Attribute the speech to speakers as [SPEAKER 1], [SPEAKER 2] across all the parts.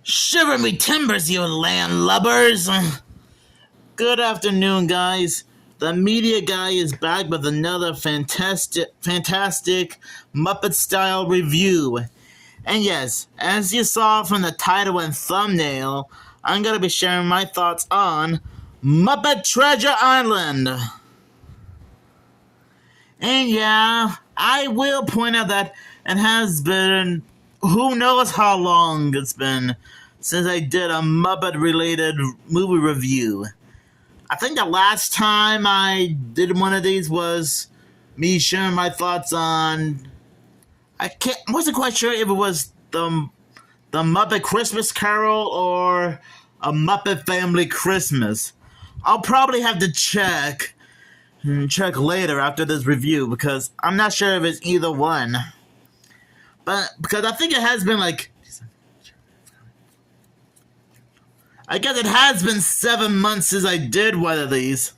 [SPEAKER 1] Shiver me timbers, you landlubbers! Good afternoon, guys. The media guy is back with another fantastic Muppet-style review. And yes, as you saw from the title and thumbnail, I'm going to be sharing my thoughts on Muppet Treasure Island. And yeah, I will point out that it has been who knows how long it's been since I did a Muppet-related movie review. I think the last time I did one of these was me sharing my thoughts on... I wasn't quite sure if it was the Muppet Christmas Carol or a Muppet Family Christmas. I'll probably have to check later after this review because I'm not sure if it's either one. But because I think it has been I guess it has been 7 months since I did one of these.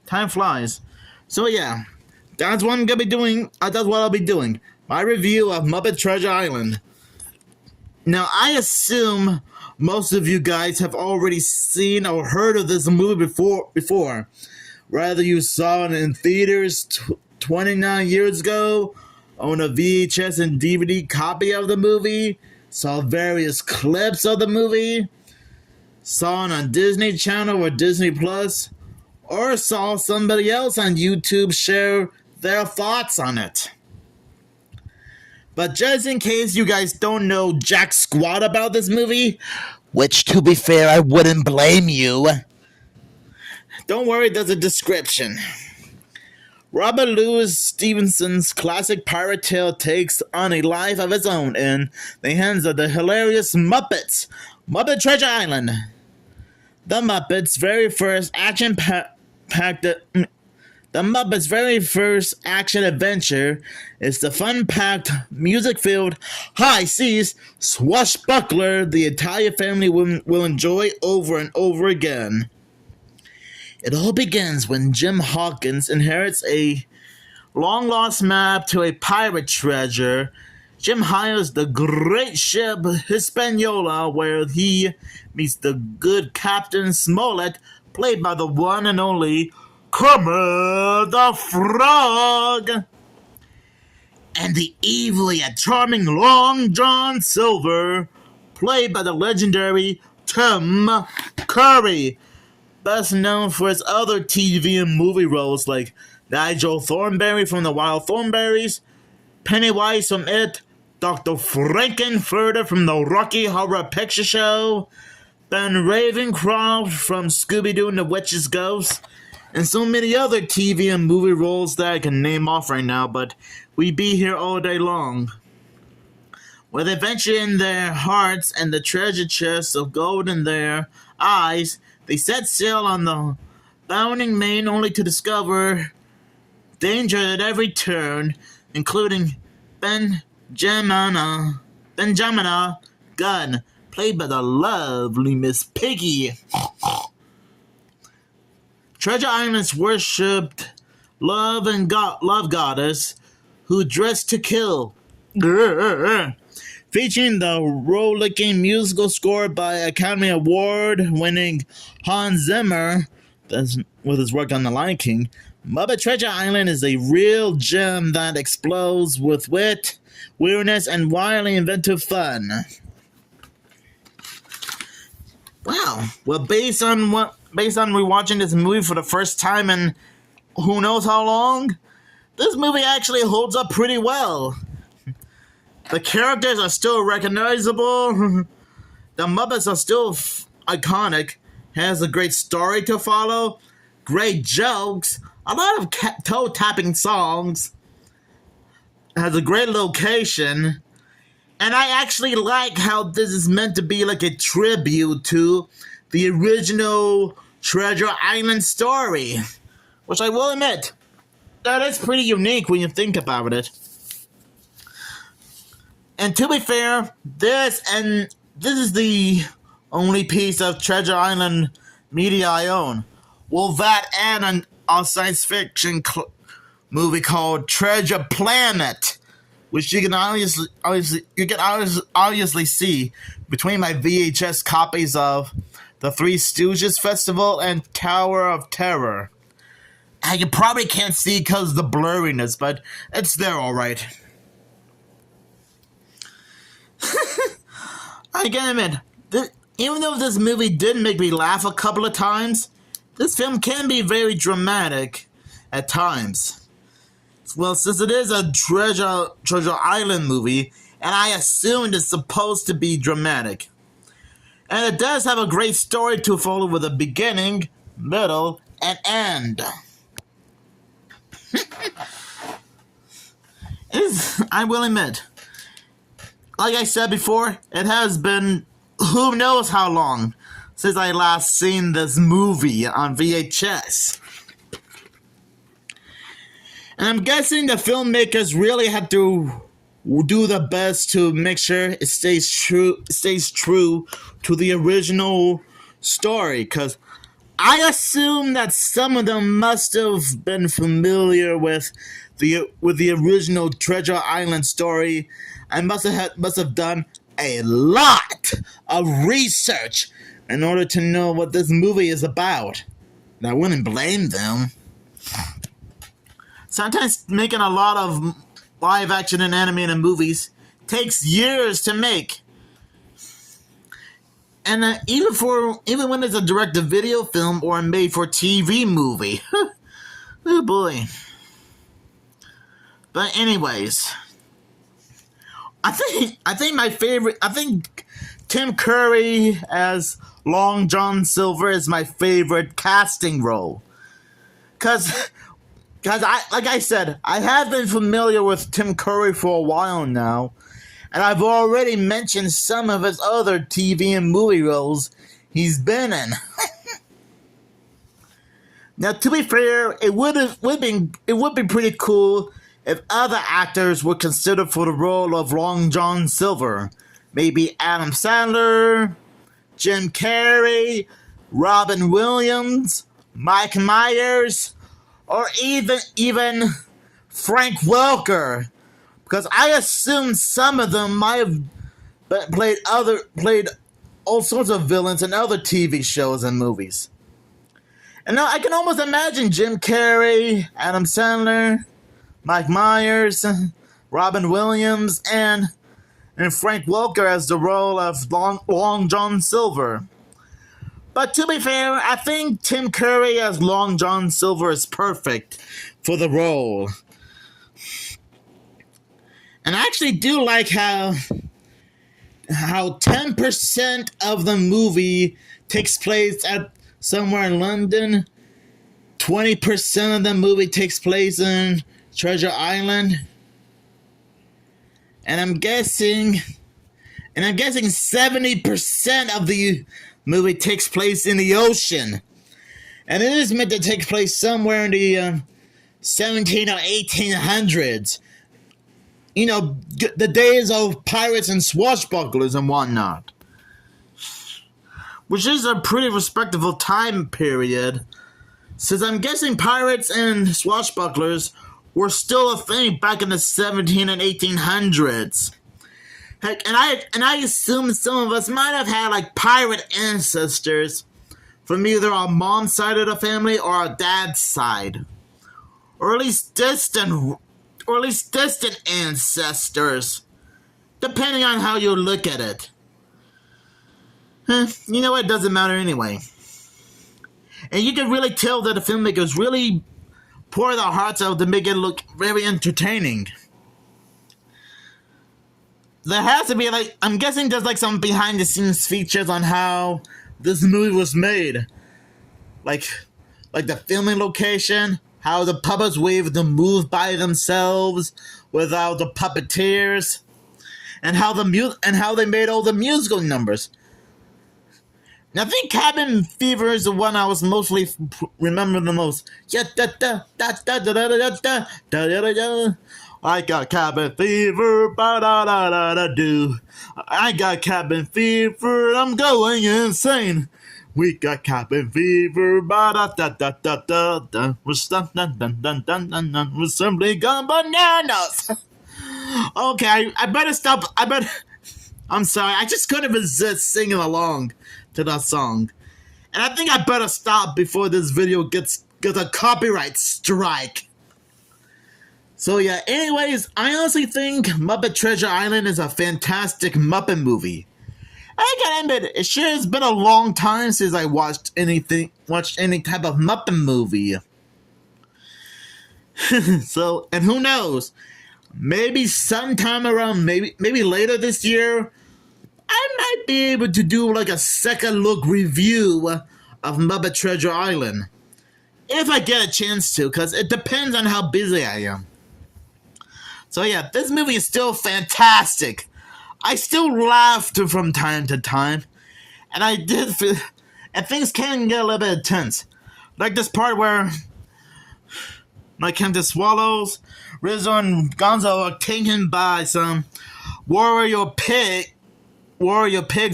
[SPEAKER 1] Time flies. So yeah, that's what I'm gonna be doing. That's what I'll be doing. My review of Muppet Treasure Island. Now I assume most of you guys have already seen or heard of this movie before. Whether you saw it in theaters 29 years ago, own a VHS and DVD copy of the movie, saw various clips of the movie, saw it on Disney Channel or Disney Plus, or saw somebody else on YouTube share their thoughts on it. But just in case you guys don't know jack squat about this movie, which to be fair I wouldn't blame you, don't worry, there's a description. Robert Louis Stevenson's classic pirate tale takes on a life of its own in the hands of the hilarious Muppets. Muppet Treasure Island. The Muppets' very first action adventure is the fun-packed, music-filled, high seas swashbuckler the entire family will enjoy over and over again. It all begins when Jim Hawkins inherits a long-lost map to a pirate treasure. Jim hires the great ship Hispaniola, where he meets the good Captain Smollett, played by the one and only Kermit the Frog, and the evil yet charming Long John Silver, played by the legendary Tim Curry, best known for his other TV and movie roles like Nigel Thornberry from The Wild Thornberrys, Pennywise from It, Dr. Frankenfurter from The Rocky Horror Picture Show, Ben Ravencroft from Scooby-Doo and the Witch's Ghost, and so many other TV and movie roles that I can name off right now, but we'd be here all day long. With adventure in their hearts and the treasure chests of gold in their eyes, they set sail on the bounding main only to discover danger at every turn, including Benjamina Gunn, played by the lovely Miss Piggy. Treasure Island's worshipped love goddess who dressed to kill. Featuring the rollicking musical score by Academy Award-winning Hans Zimmer, with his work on The Lion King, Muppet Treasure Island is a real gem that explodes with wit, weirdness, and wildly inventive fun. Wow. Well, based on rewatching this movie for the first time in who knows how long, this movie actually holds up pretty well. The characters are still recognizable. The Muppets are still iconic. Has a great story to follow. Great jokes. A lot of toe-tapping songs. Has a great location. And I actually like how this is meant to be like a tribute to the original Treasure Island story. Which I will admit, that is pretty unique when you think about it. And to be fair, this is the only piece of Treasure Island media I own. Well, that and a science fiction movie called Treasure Planet, which you can obviously see between my VHS copies of The Three Stooges Festival and Tower of Terror. You probably can't see because of the blurriness, but it's there all right. I gotta admit, even though this movie did make me laugh a couple of times, this film can be very dramatic at times. Well, since it is a Treasure Island movie, and I assumed it's supposed to be dramatic. And it does have a great story to follow with a beginning, middle, and end. I will admit, like I said before, it has been who knows how long since I last seen this movie on VHS. And I'm guessing the filmmakers really had to do the best to make sure it stays true to the original story, because I assume that some of them must have been familiar with the original Treasure Island story and must have done a lot of research in order to know what this movie is about. And I wouldn't blame them. Sometimes making a lot of live action and animated movies takes years to make. And even when it's a direct-to-video film or a made-for-TV movie. Oh boy. But anyways, I think Tim Curry as Long John Silver is my favorite casting role. Cause like I said, I have been familiar with Tim Curry for a while now, and I've already mentioned some of his other TV and movie roles he's been in. Now, to be fair, it would be pretty cool if other actors were considered for the role of Long John Silver. Maybe Adam Sandler, Jim Carrey, Robin Williams, Mike Myers, or even Frank Welker, because I assume some of them might have played all sorts of villains in other TV shows and movies. And now I can almost imagine Jim Carrey, Adam Sandler, Mike Myers, Robin Williams, and Frank Welker as the role of Long John Silver. But to be fair, I think Tim Curry as Long John Silver is perfect for the role. And I actually do like how 10% of the movie takes place at somewhere in London, 20% of the movie takes place in Treasure Island, and I'm guessing 70% of the movie takes place in the ocean, and it is meant to take place somewhere in the 17 or 1800s. You know, the days of pirates and swashbucklers and whatnot, which is a pretty respectable time period, since I'm guessing pirates and swashbucklers were still a thing back in the 17 and 1800s. Heck, and I assume some of us might have had like pirate ancestors from either our mom's side of the family or our dad's side, or at least distant ancestors, depending on how you look at it. You know what? It doesn't matter anyway. And you can really tell that the filmmakers really pour their hearts out to make it look very entertaining. There has to be I'm guessing there's some behind the scenes features on how this movie was made. Like the filming location, how the puppets were able to move by themselves without the puppeteers, and how they made all the musical numbers. Now, I think Cabin Fever is the one I was mostly remember the most. I got cabin fever, ba-da-da-da-da-do. I got cabin fever, I'm going insane. We got cabin fever, ba-da-da-da-da-da-da. We're simply gone bananas. Okay, I better stop. I'm sorry. I just couldn't resist singing along to that song, and I think I better stop before this video gets a copyright strike. So yeah. Anyways, I honestly think Muppet Treasure Island is a fantastic Muppet movie. I gotta admit, it sure has been a long time since I watched any type of Muppet movie. So, and who knows? Maybe sometime around, maybe later this year, I might be able to do like a second look review of Muppet Treasure Island. If I get a chance to, because it depends on how busy I am. So yeah, this movie is still fantastic. I still laughed from time to time, and and things can get a little bit intense. Like this part where, like Captain Swallows, Rizzo and Gonzo are taken by some warrior pigs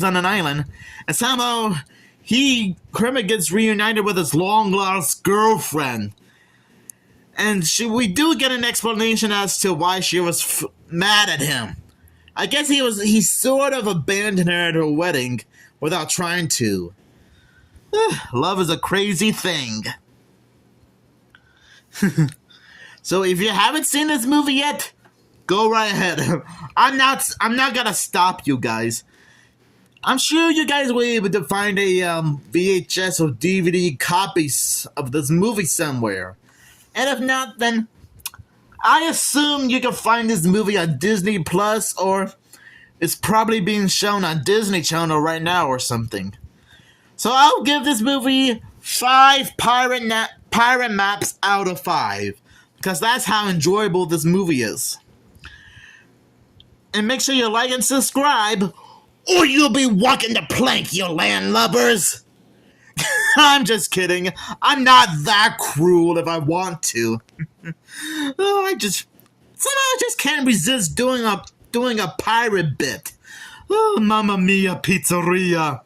[SPEAKER 1] on an island, and somehow Kermit gets reunited with his long lost girlfriend, and we do get an explanation as to why she was mad at him. I guess he sort of abandoned her at her wedding without trying to. Love is a crazy thing. So if you haven't seen this movie yet, go right ahead. I'm not gonna stop you guys. I'm sure you guys will be able to find a VHS or DVD copies of this movie somewhere. And if not, then I assume you can find this movie on Disney Plus, or it's probably being shown on Disney Channel right now or something. So I'll give this movie 5 pirate maps out of 5, because that's how enjoyable this movie is. And make sure you like and subscribe, or you'll be walking the plank, you landlubbers! I'm just kidding. I'm not that cruel if I want to. I just can't resist doing a pirate bit. Oh, Mamma Mia Pizzeria.